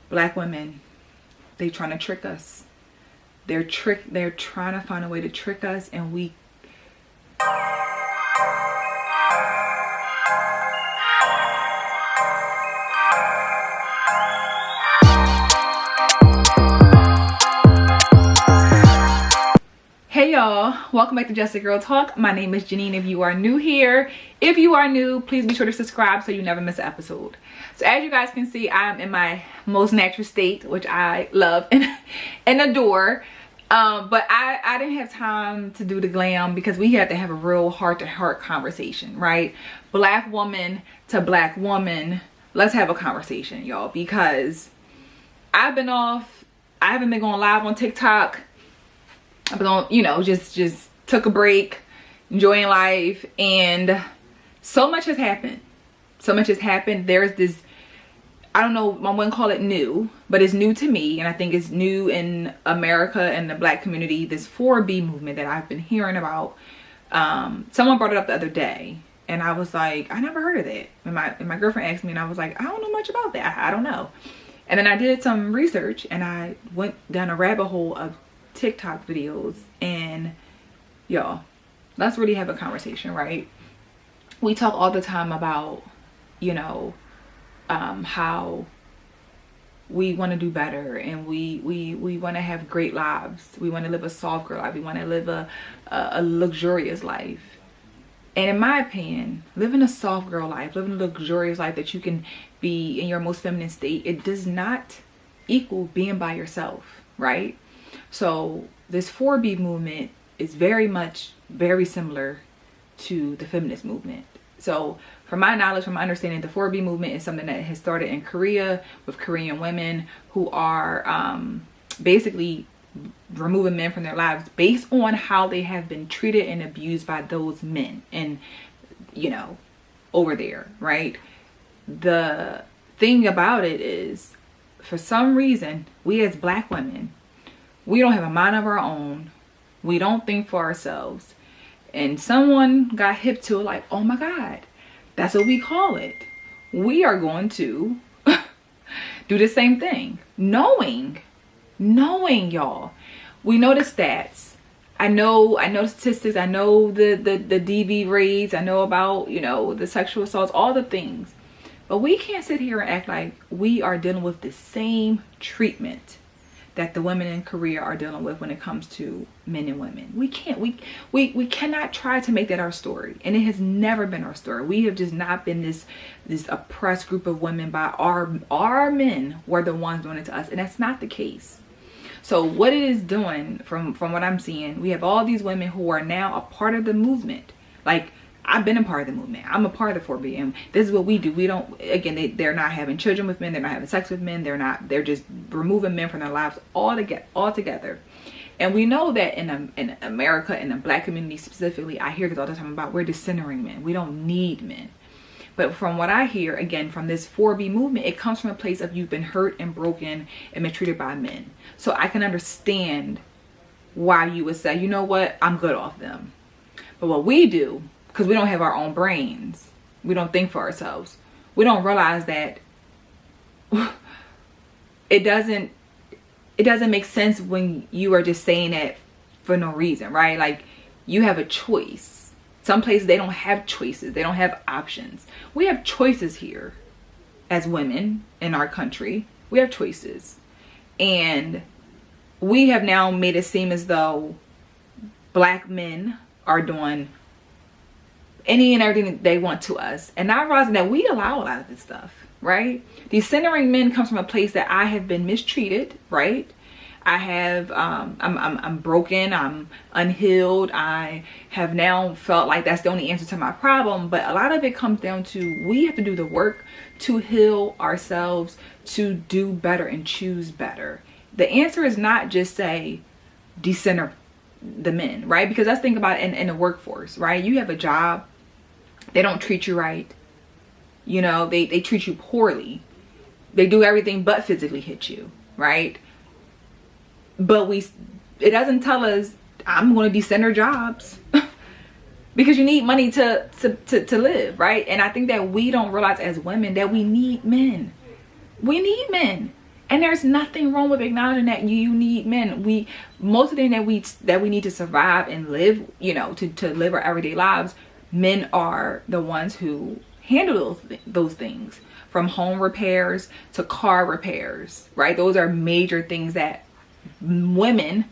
Black women, they trying to trick us. They're trying to find a way to trick us, and we Hey y'all, welcome back to Just a Girl Talk. My name is Janine. If you are new here, please be sure to subscribe so you never miss an episode. So as you guys can see, I'm in my most natural state, which I love and adore. But I didn't have time to do the glam because we had to have a real heart-to-heart conversation, right? Black woman to black woman, let's have a conversation, y'all, because I haven't been going live on TikTok. I've been on, just took a break, enjoying life, and so much has happened. So much has happened. There's this, I don't know, I wouldn't call it new, but it's new to me, and I think it's new in America and the Black community, this 4B movement that I've been hearing about. Someone brought it up the other day, and I was like, I never heard of that. And my girlfriend asked me, and I was like, I don't know much about that. I don't know. And then I did some research, and I went down a rabbit hole of TikTok videos, and y'all, let's really have a conversation, right? We talk all the time about, how we want to do better, and we want to have great lives. We want to live a soft girl life. We want to live a luxurious life. And in my opinion, living a soft girl life, living a luxurious life that you can be in your most feminine state, it does not equal being by yourself, right? So this 4B movement is very similar to the feminist movement. So from my knowledge, from my understanding, the 4B movement is something that has started in Korea with Korean women who are basically removing men from their lives based on how they have been treated and abused by those men and, over there, right? The thing about it is, for some reason, we as Black women, we don't have a mind of our own. We don't think for ourselves. And someone got hip to it like, oh my God, that's what we call it. We are going to do the same thing. Knowing y'all. We know the stats. I know the statistics. I know the DV rates. I know about, the sexual assaults, all the things. But we can't sit here and act like we are dealing with the same treatment that the women in Korea are dealing with when it comes to men and women. We can't. We cannot try to make that our story. And it has never been our story. We have just not been this oppressed group of women by our men were the ones doing it to us. And that's not the case. So what it is doing, from what I'm seeing, we have all these women who are now a part of the movement. Like, I've been a part of the movement. I'm a part of the 4B, and this is what we do. We don't, again, they're not having children with men. They're not having sex with men. They're just removing men from their lives altogether. And we know that in America, in the Black community specifically, I hear this all the time about we're decentering men. We don't need men. But from what I hear, again, from this 4B movement, it comes from a place of you've been hurt and broken and mistreated by men. So I can understand why you would say, you know what, I'm good off them. But what we do, because we don't have our own brains, we don't think for ourselves, we don't realize that it doesn't make sense when you are just saying that for no reason, right? Like, you have a choice. Some places they don't have choices, they don't have options. We have choices here as women in our country. We have choices, and we have now made it seem as though Black men are doing any and everything that they want to us, and not realizing that we allow a lot of this stuff, right? Decentering men comes from a place that I have been mistreated, right? I have I'm broken, I'm unhealed. I have now felt like that's the only answer to my problem. But a lot of it comes down to we have to do the work to heal ourselves, to do better and choose better. The answer is not just say decenter the men, right? Because let's think about it in the workforce, right? You have a job, they don't treat you right, they treat you poorly, they do everything but physically hit you, right? But it doesn't tell us I'm going to decenter jobs because you need money to live, right? And I think that we don't realize as women that we need men. We need men. And there's nothing wrong with acknowledging that you need men. Most of the things that we need to survive and live, you know, to live our everyday lives, men are the ones who handle those things, from home repairs to car repairs, right? Those are major things that women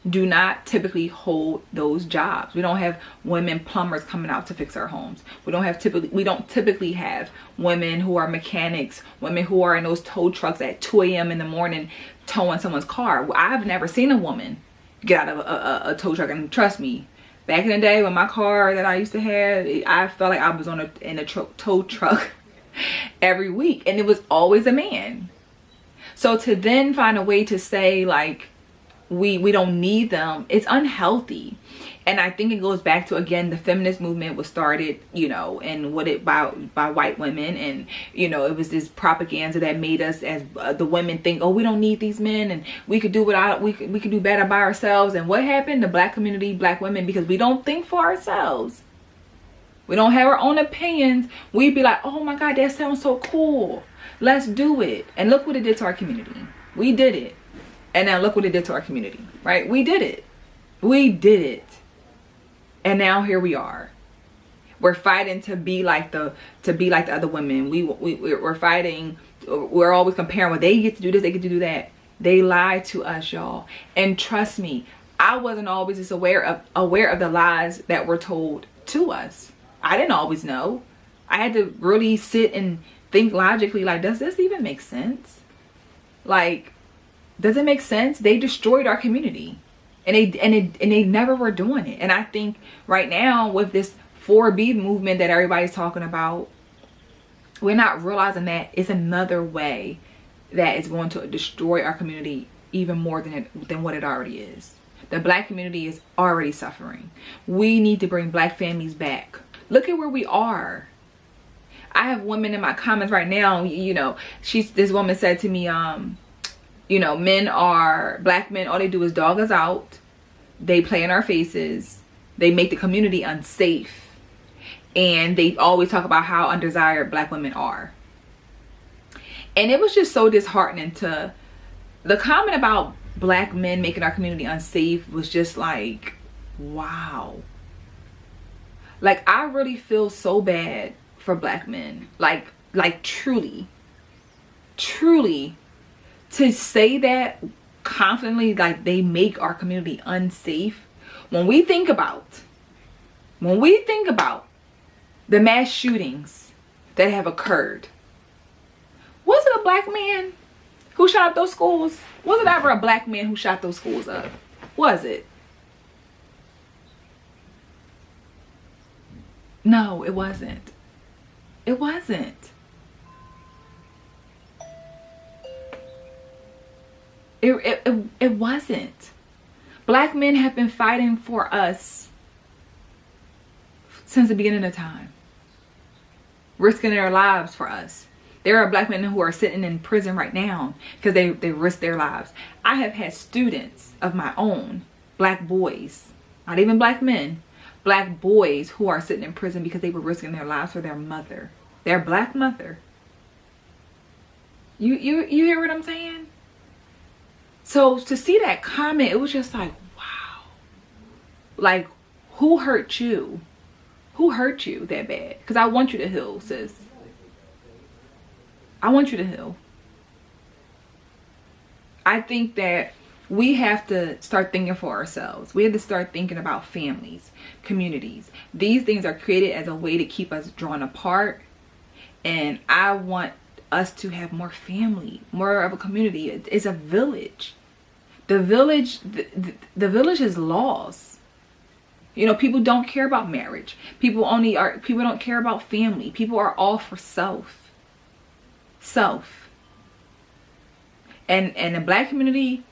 do not typically hold those jobs. We don't have women plumbers coming out to fix our homes. We don't typically have women who are mechanics, women who are in those tow trucks at 2 a.m. in the morning towing someone's car. I've never seen a woman get out of a tow truck. And trust me, back in the day when my car that I used to have, I felt like I was in a tow truck every week, and it was always a man. So to then find a way to say like we don't need them, it's unhealthy. And I think it goes back to, again, the feminist movement was started, you know, and by white women, and you know, it was this propaganda that made us as the women think, oh, we don't need these men, and we could do we could do better by ourselves. And what happened? The black community, black women, because we don't think for ourselves, we don't have our own opinions, we'd be like, oh my God, that sounds so cool, let's do it. And look what it did to our community. We did it. And now look what it did to our community, right? We did it. We did it. And now here we are. We're fighting to be like the other women. We're fighting. We're always comparing, well, they get to do this, they get to do that. They lied to us, y'all. And trust me, I wasn't always as aware of the lies that were told to us. I didn't always know. I had to really sit and think logically, like, does this even make sense? Like, does it make sense? They destroyed our community, and they never were doing it. And I think right now with this 4B movement that everybody's talking about, we're not realizing that it's another way that is going to destroy our community even more than what it already is. The black community is already suffering. We need to bring black families back. Look at where we are. I have women in my comments right now, you know, this woman said to me, you know, black men, all they do is dog us out. They play in our faces. They make the community unsafe. And they always talk about how undesired black women are. And it was just so disheartening the comment about black men making our community unsafe was just like, wow. Like, I really feel so bad for black men. Like truly. To say that confidently, like they make our community unsafe, when we think about the mass shootings that have occurred, was it a black man who shot up those schools? Was it ever a black man who shot those schools up? Was it? No, it wasn't. It wasn't. It wasn't. Black men have been fighting for us since the beginning of time, risking their lives for us. There are black men who are sitting in prison right now because they risked their lives. I have had students of my own, black boys, not even black men, black boys who are sitting in prison because they were risking their lives for their mother, their black mother. You hear what I'm saying? So to see that comment, it was just like, wow. Like, who hurt you? Who hurt you that bad? Because I want you to heal, sis. I want you to heal. I think that we have to start thinking for ourselves. We have to start thinking about families, communities. These things are created as a way to keep us drawn apart. And I want us to have more family, more of a community. It's a village. The village is lost. You know, people don't care about marriage. People don't care about family. People are all for self. And the black community,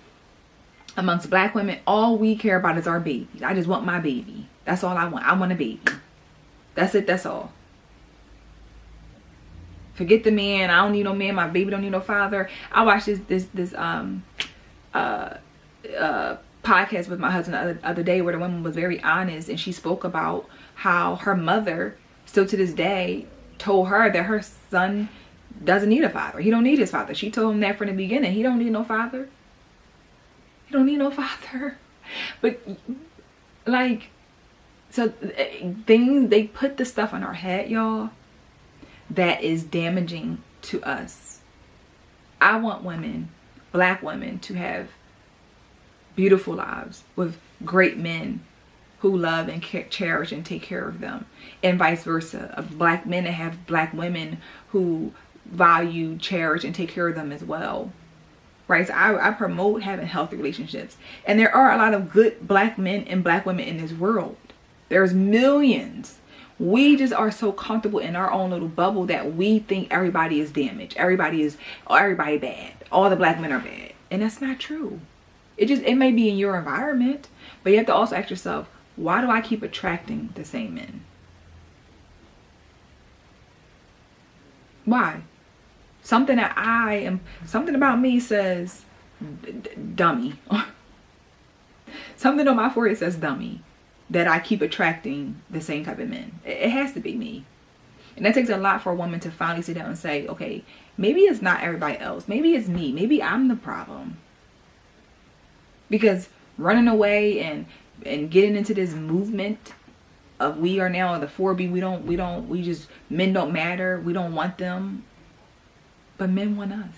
amongst black women, all we care about is our babies. I just want my baby. That's all I want. I want a baby. That's it. That's all. Forget the man. I don't need no man. My baby don't need no father. I watched this podcast with my husband the other day where the woman was very honest, and she spoke about how her mother still to this day told her that her son doesn't need a father. He don't need his father. She told him that from the beginning. He don't need no father. He don't need no father. But like, so things, they put the stuff on our head, y'all, that is damaging to us. I want women, black women, to have beautiful lives with great men who love and cherish and take care of them, and vice versa, of black men to have black women who value, cherish, and take care of them as well, right? So I promote having healthy relationships, and there are a lot of good black men and black women in this world. There's millions. We just are so comfortable in our own little bubble that we think everybody is damaged, everybody bad, all the black men are bad, and that's not true. It may be in your environment, but you have to also ask yourself, why do I keep attracting the same men? Why? Something about me says dummy. Something on my forehead says dummy, that I keep attracting the same type of men. It has to be me. And that takes a lot for a woman to finally sit down and say, okay, maybe it's not everybody else. Maybe it's me. Maybe I'm the problem. Because running away and getting into this movement of we are now the 4B, men don't matter, we don't want them, but men want us.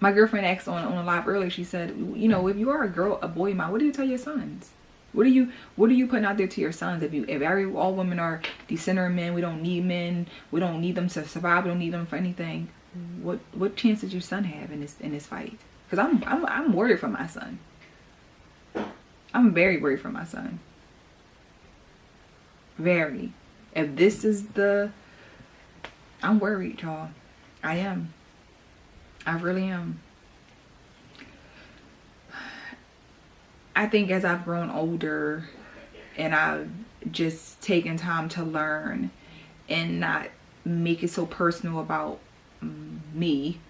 My girlfriend asked on a live earlier, she said, you know, if you are a boy mom, what do you tell your sons? What are you putting out there to your sons? If all women are decentering men, we don't need men, we don't need them to survive, we don't need them for anything, what chance does your son have in this fight? Because I'm worried for my son. I'm very worried for my son. Very. If this is I'm worried, y'all. I am. I really am. I think as I've grown older and I've just taken time to learn and not make it so personal about me,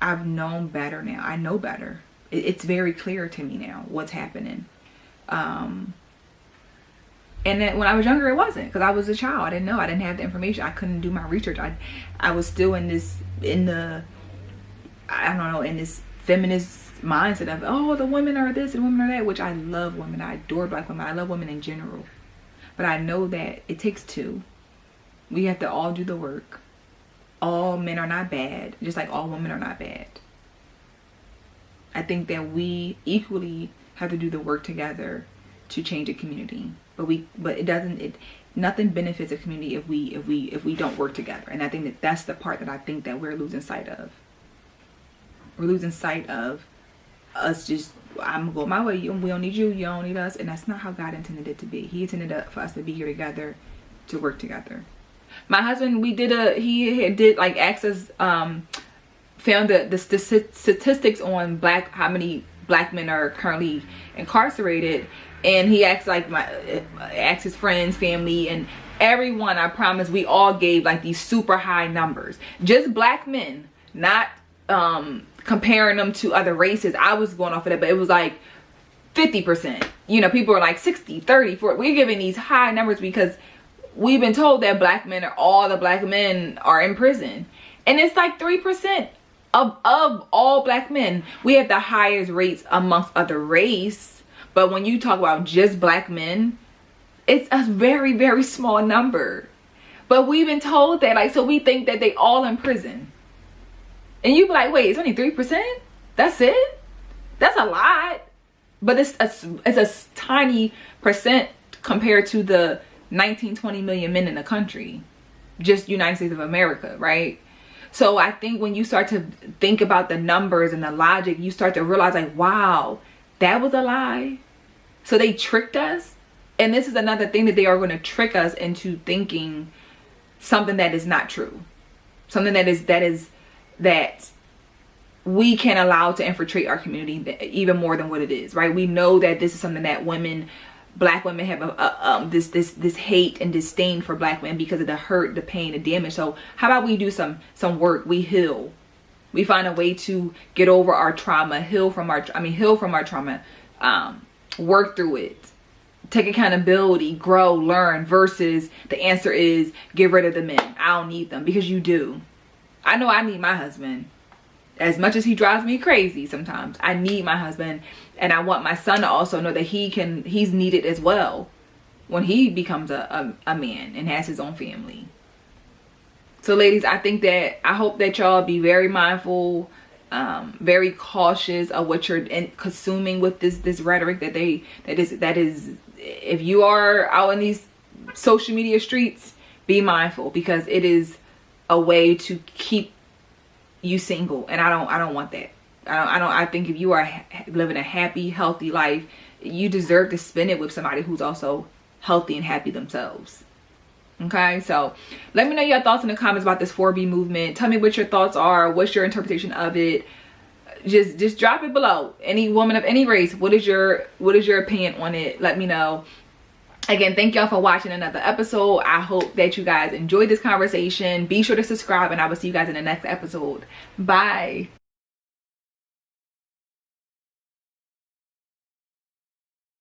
I've known better now. I know better. It's very clear to me now what's happening. And then when I was younger, it wasn't, because I was a child. I didn't know. I didn't have the information. I couldn't do my research. I was still in this feminist mindset of, oh, the women are this and women are that, which I love women. I adore black women. I love women in general. But I know that it takes two. We have to all do the work. All men are not bad, just like all women are not bad. I think that we equally have to do the work together to change a community. But nothing benefits a community if we don't work together. And I think that's the part that I think that we're losing sight of. We're losing sight of us just, I'm gonna go my way, we don't need you, you don't need us. And that's not how God intended it to be. He intended for us to be here together, to work together. My husband, he did like access, found the statistics on how many black men are currently incarcerated, and he asked his friends, family, and everyone. I promise, we all gave like these super high numbers. Just black men, not comparing them to other races. I was going off of that, but it was like 50%. You know, people are like 60, 30, 40. We're giving these high numbers because we've been told that black men, or all the black men, are in prison, and it's like 3%. Of all black men. We have the highest rates amongst other race, but when you talk about just black men, it's a very, very small number. But we've been told that, like, so we think that they all in prison. And you be like, wait, it's only 3%? That's it? That's a lot. But it's a tiny percent compared to the 19-20 million men in the country. Just United States of America, right? So I think when you start to think about the numbers and the logic, you start to realize, like, wow, that was a lie. So they tricked us. And this is another thing, that they are going to trick us into thinking something that is not true. Something that we can allow to infiltrate our community even more than what it is, right? We know that this is something that black women have this hate and disdain for black men because of the hurt, the pain, the damage. So how about we do some work? We heal. We find a way to get over our trauma, heal from our trauma, work through it, take accountability, grow, learn, versus the answer is get rid of the men. I don't need them, because you do. I know I need my husband. As much as he drives me crazy sometimes, I need my husband, and I want my son to also know that he's needed as well when he becomes a man and has his own family. So ladies, I hope that y'all be very mindful, very cautious of what you're consuming with this rhetoric that is, if you are out in these social media streets, be mindful, because it is a way to keep you single, and I don't want that. I think if you are living a happy, healthy life, you deserve to spend it with somebody who's also healthy and happy themselves. Okay, so let me know your thoughts in the comments about this 4B movement. Tell me what your thoughts are. What's your interpretation of it? Just drop it below. Any woman of any race, what is your opinion on it? Let me know. Again, thank y'all for watching another episode. I hope that you guys enjoyed this conversation. Be sure to subscribe, and I will see you guys in the next episode. Bye.